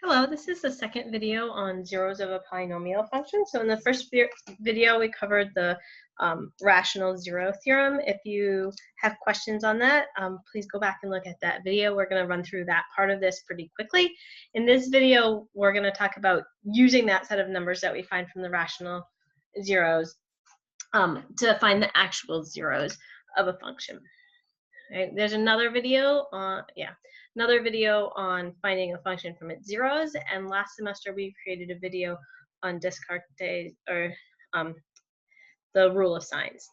Hello, this is the second video on zeros of a polynomial function. So in the first video, we covered the rational zero theorem. If you have questions on that, please go back and look at that video. We're going to run through that part of this pretty quickly. In this video, we're going to talk about using that set of numbers that we find from the rational zeros to find the actual zeros of a function. Right? There's another video on on finding a function from its zeros, and last semester we created a video on Descartes, or the rule of signs.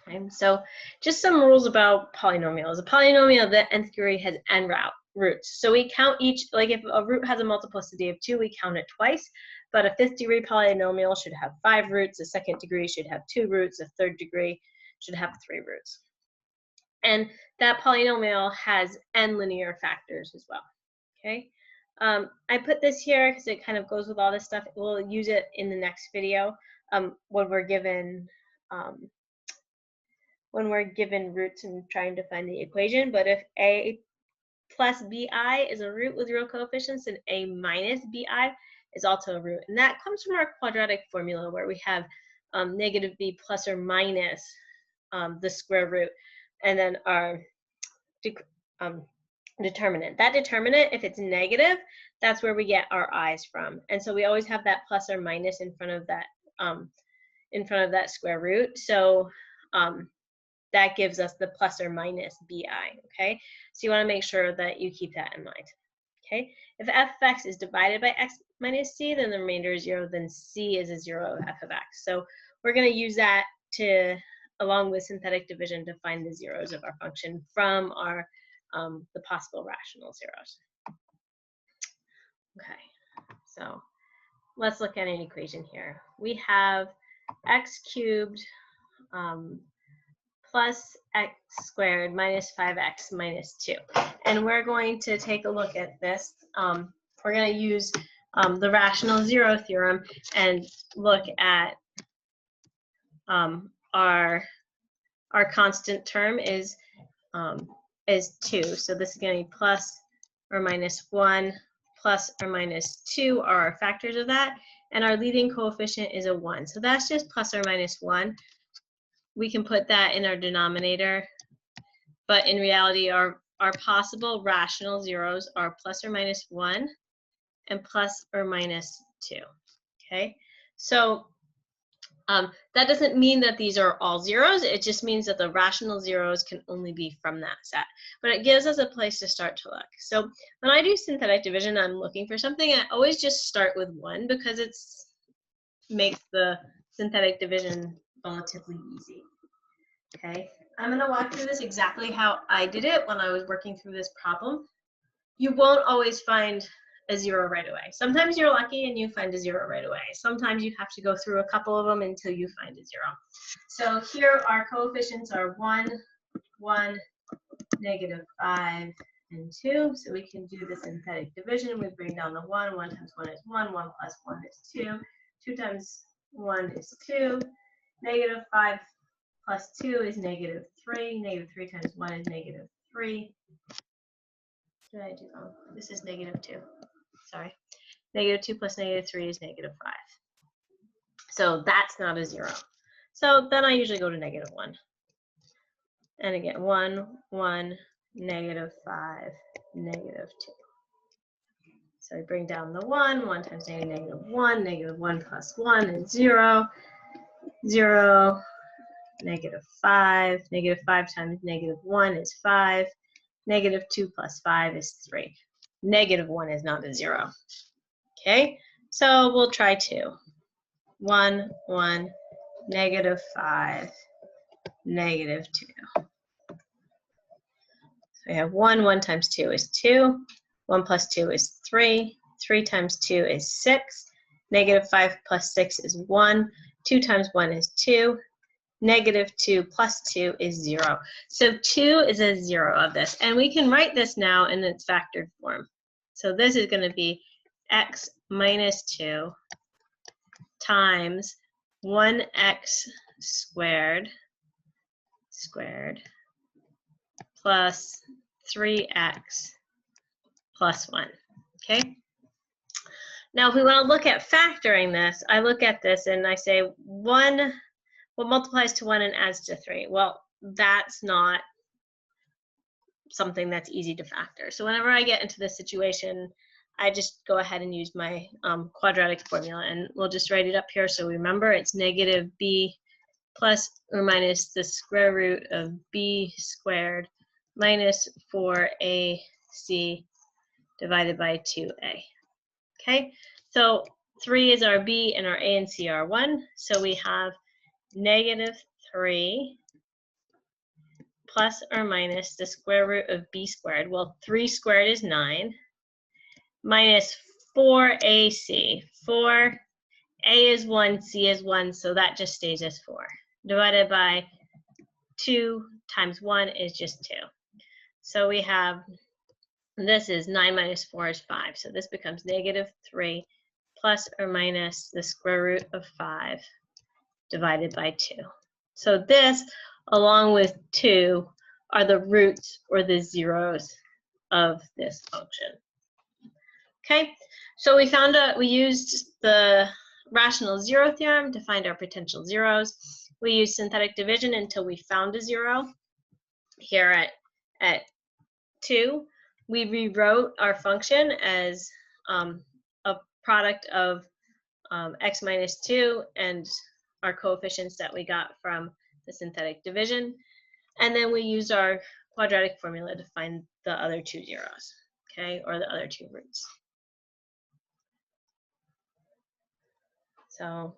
Okay, so just some rules about polynomials. A polynomial, the nth degree, has n roots. So we count each, like if a root has a multiplicity of 2, we count it twice, but a 5th degree polynomial should have 5 roots, a 2nd degree should have 2 roots, a 3rd degree should have 3 roots. And that polynomial has n linear factors as well. Okay, I put this here because it kind of goes with all this stuff. We'll use it in the next video when we're given roots and trying to find the equation. But if a plus bi is a root with real coefficients, then a minus bi is also a root, and that comes from our quadratic formula where we have negative b plus or minus the square root, and then our determinant. That determinant, if it's negative, that's where we get our i's from. And so we always have that plus or minus in front of that square root. So that gives us the plus or minus bi. Okay, so you want to make sure that you keep that in mind. Okay, if f of x is divided by x minus c, then the remainder is 0. Then c is a 0 of f of x. So we're going to use that along with synthetic division to find the zeros of our function from our the possible rational zeros. Okay, so let's look at an equation here. We have x cubed plus x squared minus 5x minus 2. And we're going to take a look at this. We're going to use the rational zero theorem and look at our constant term is 2. So this is going to be plus or minus 1, plus or minus 2 are our factors of that, and our leading coefficient is a 1. So that's just plus or minus 1. We can put that in our denominator, but in reality our possible rational zeros are plus or minus 1 and plus or minus 2. Okay, so that doesn't mean that these are all zeros. It just means that the rational zeros can only be from that set. But it gives us a place to start to look. So when I do synthetic division, I'm looking for something. I always just start with 1 because it makes the synthetic division relatively easy. Okay, I'm going to walk through this exactly how I did it when I was working through this problem. You won't always find a 0 right away. Sometimes you're lucky and you find a 0 right away. Sometimes you have to go through a couple of them until you find a 0. So here our coefficients are 1, 1, negative 5, and 2. So we can do the synthetic division. We bring down the 1. 1 times 1 is 1. 1 plus 1 is 2. 2 times 1 is 2. Negative 5 plus 2 is negative 3. Negative 3 times 1 is negative 3. Did I do wrong? This is negative 2. Sorry. Negative 2 plus negative 3 is negative 5. So that's not a 0. So then I usually go to negative 1. And again, 1, 1, negative 5, negative 2. So we bring down the 1. 1 times negative 1. Negative 1 plus 1 is 0. 0, negative 5. Negative 5 times negative 1 is 5. Negative 2 plus 5 is 3. Negative 1 is not a 0. Okay, so we'll try 2. 1, 1, negative 5, negative 2. So we have 1. 1 times 2 is 2. 1 plus 2 is 3. 3 times 2 is 6. Negative 5 plus 6 is 1. 2 times 1 is 2. Negative 2 plus 2 is 0. So 2 is a 0 of this. And we can write this now in its factored form. So this is going to be x minus 2 times 1x squared plus 3x plus 1. Okay? Now, if we want to look at factoring this, I look at this and I say 1, what multiplies to 1 and adds to 3? Well, that's not something that's easy to factor. So whenever I get into this situation, I just go ahead and use my quadratic formula, and we'll just write it up here so we remember. It's negative b plus or minus the square root of b squared minus 4ac divided by 2a. Okay, so 3 is our b and our a and c are 1. So we have negative 3 plus or minus the square root of b squared. Well, 3 squared is 9, minus 4ac. 4, a is 1, c is 1, so that just stays as 4. Divided by 2 times 1 is just 2. So we have, this is 9 minus 4 is 5. So this becomes negative 3 plus or minus the square root of 5 divided by 2. So this, along with 2, are the roots or the zeros of this function. Okay, so we used the rational zero theorem to find our potential zeros. We used synthetic division until we found a zero. Here at 2, we rewrote our function as a product of x minus 2 and our coefficients that we got from the synthetic division. And then we use our quadratic formula to find the other 2 zeros, okay, or the other 2 roots. So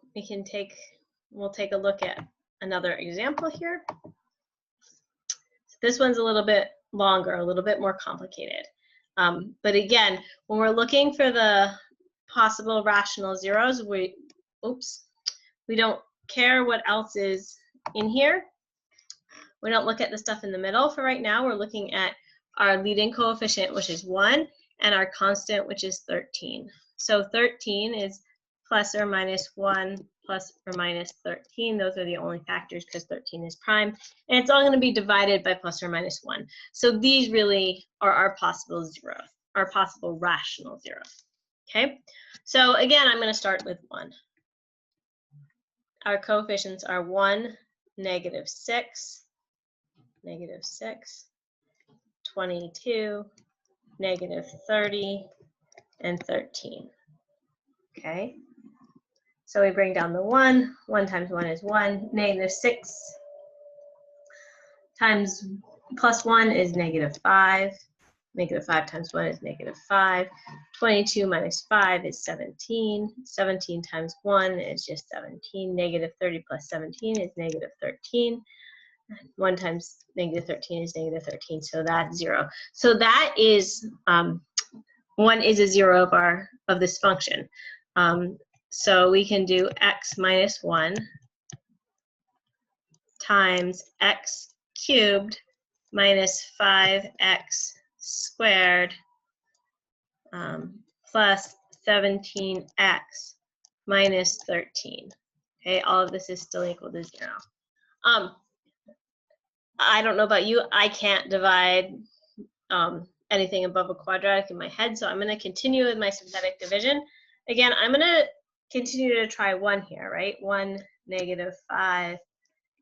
we'll take a look at another example here. This one's a little bit longer, a little bit more complicated. But again, when we're looking for the possible rational zeros, we don't care what else is in here. We don't look at the stuff in the middle for right now. We're looking at our leading coefficient, which is 1, and our constant, which is 13. So 13 is plus or minus 1 plus or minus 13. Those are the only factors because 13 is prime. And it's all going to be divided by plus or minus 1. So these really are our possible zeros, our possible rational zeros. Okay, so again, I'm going to start with 1. Our coefficients are 1, negative 6, 22, negative 30, and 13. Okay, so we bring down the 1. 1 times 1 is 1. Negative 6 times plus 1 is negative 5. Negative 5 times 1 is negative 5. 22 minus 5 is 17. 17 times 1 is just 17. Negative 30 plus 17 is negative 13. 1 times negative 13 is negative 13, so that's 0. So that is 1 is a 0 of this function. So we can do x minus 1 times x cubed minus 5x squared plus 17x minus 13. Okay, all of this is still equal to 0. I don't know about you, I can't divide anything above a quadratic in my head, so I'm going to continue with my synthetic division. Again, I'm going to continue to try 1 here, right? 1, negative 5,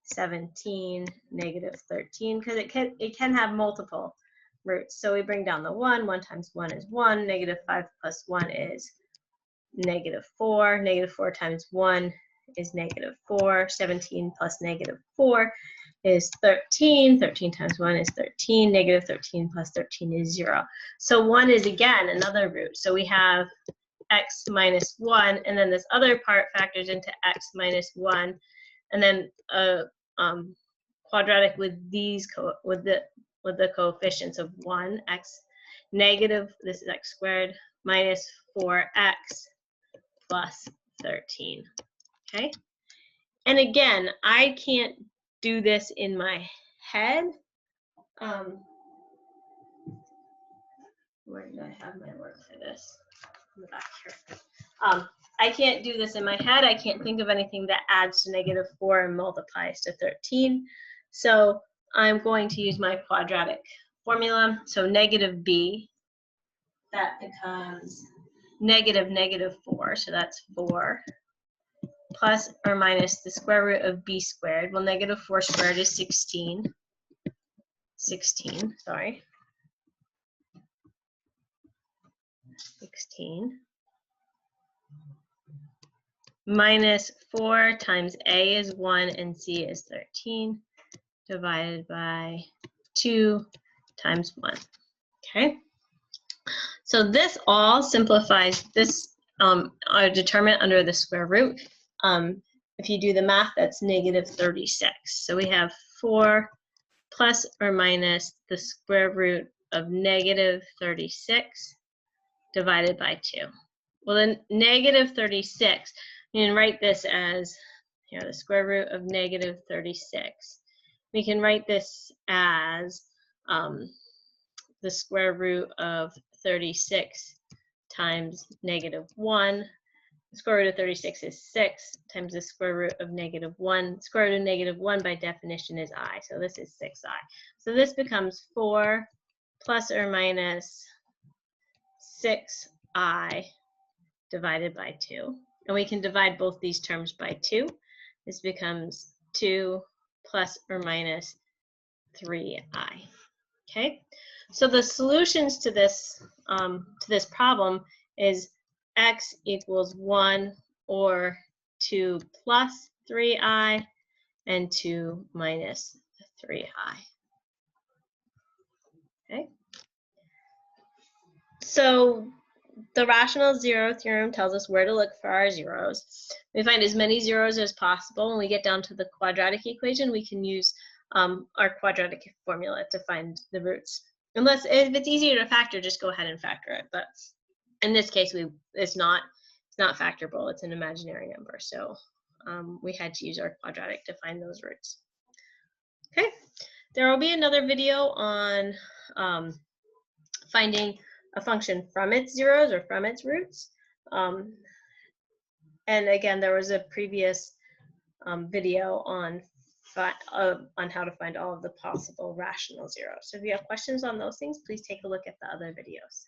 17, negative 13, because it can have multiple roots. So we bring down the 1. 1 times 1 is 1. Negative 5 plus 1 is negative 4. Negative 4 times 1 is negative 4. 17 plus negative 4 is 13. 13 times 1 is 13. Negative 13 plus 13 is 0. So 1 is, again, another root. So we have x minus 1, and then this other part factors into x minus 1, and then a quadratic with these with the coefficients of 1, x negative, this is x squared, minus 4x plus 13. Okay? And again, I can't do this in my head. Where did I have my work for this? In the back here. I can't do this in my head. I can't think of anything that adds to negative 4 and multiplies to 13. So I'm going to use my quadratic formula. So negative b, that becomes negative 4, so that's 4, plus or minus the square root of b squared. Well, negative 4 squared is 16. 16, sorry. 16. Minus 4 times a is 1 and c is 13, divided by 2 times 1. Okay? So this all simplifies this our determinant under the square root. If you do the math, that's negative 36. So we have 4 plus or minus the square root of negative 36 divided by 2. Well, then negative 36, you can write this as, you know, the square root of negative 36. We can write this as the square root of 36 times negative 1. The square root of 36 is 6 times the square root of negative 1. Square root of negative 1 by definition is I, so this is 6i. So this becomes 4 plus or minus 6i divided by 2. And we can divide both these terms by 2. This becomes 2 plus or minus 3i. Okay? So the solutions to this problem is x equals 1 or 2 plus 3i and 2 minus 3i. Okay? So the rational zero theorem tells us where to look for our zeros. We find as many zeros as possible. When we get down to the quadratic equation, we can use our quadratic formula to find the roots. Unless, if it's easier to factor, just go ahead and factor it. But in this case, it's not factorable. It's an imaginary number. So we had to use our quadratic to find those roots. Okay, there will be another video on finding a function from its zeros or from its roots. And again, there was a previous video on how to find all of the possible rational zeros. So if you have questions on those things, please take a look at the other videos.